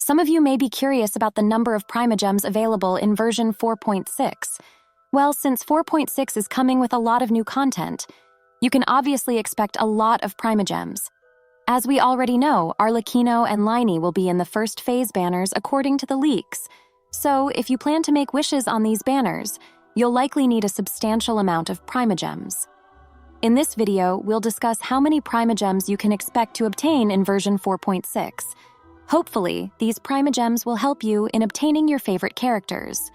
Some of you may be curious about the number of Primogems available in version 4.6. Well, since 4.6 is coming with a lot of new content, you can obviously expect a lot of Primogems. As we already know, Arlecchino and Lyney will be in the first phase banners according to the leaks. So, if you plan to make wishes on these banners, you'll likely need a substantial amount of Primogems. In this video, we'll discuss how many Primogems you can expect to obtain in version 4.6. Hopefully, these Primogems will help you in obtaining your favorite characters.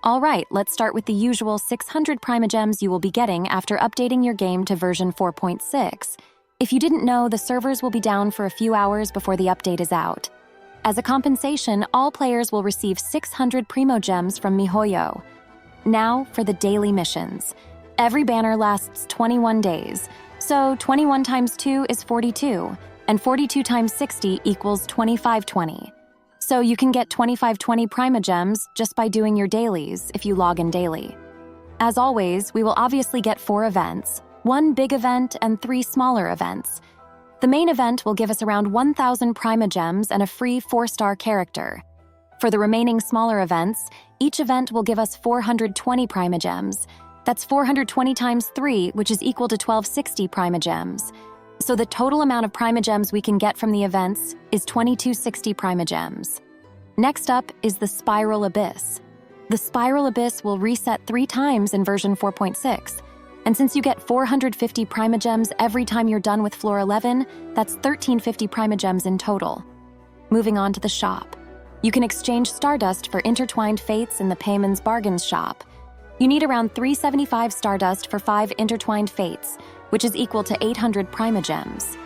Alright, let's start with the usual 600 Primogems you will be getting after updating your game to version 4.6. If you didn't know, the servers will be down for a few hours before the update is out. As a compensation, all players will receive 600 Primogems from mihoyo. Now, for the daily missions. Every banner lasts 21 days, so 21 times 2 is 42. And 42 times 60 equals 2520. So you can get 2520 Primogems just by doing your dailies if you log in daily. As always, we will obviously get 4 events, 1 big event and 3 smaller events. The main event will give us around 1,000 Primogems and a free 4-star character. For the remaining smaller events, each event will give us 420 Primogems. That's 420 times 3, which is equal to 1260 Primogems. So the total amount of Primogems we can get from the events is 2260 Primogems. Next up is the Spiral Abyss. The Spiral Abyss will reset 3 times in version 4.6, and since you get 450 Primogems every time you're done with floor 11, that's 1350 Primogems in total. Moving on to the shop. You can exchange Stardust for Intertwined Fates in the Payman's Bargains shop. You need around 375 Stardust for 5 Intertwined Fates, which is equal to 800 Primogems.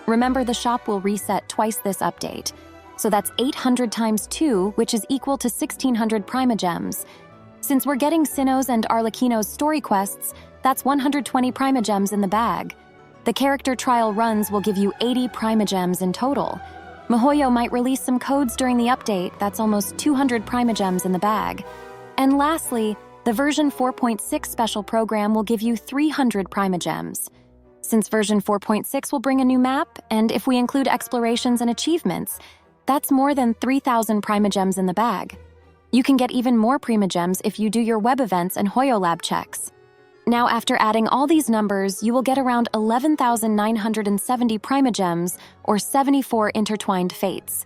Remember, the shop will reset twice this update, so that's 800 times 2, which is equal to 1600 Primogems. Since we're getting Sinnoh's and Arlecchino's story quests, that's 120 Primogems in the bag. The character trial runs will give you 80 Primogems in total. mihoyo might release some codes during the update, that's almost 200 Primogems in the bag. And lastly, the version 4.6 special program will give you 300 Primogems. Since version 4.6 will bring a new map, and if we include explorations and achievements, that's more than 3,000 Primogems in the bag. You can get even more Primogems if you do your web events and Hoyo Lab checks. Now, after adding all these numbers, you will get around 11,970 Primogems, or 74 Intertwined Fates.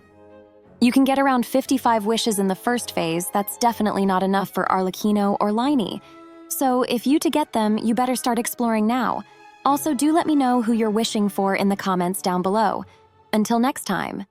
You can get around 55 wishes in the first phase. That's definitely not enough for Arlecchino or Lyney. So if you to get them, you better start exploring now. Also, do let me know who you're wishing for in the comments down below. Until next time.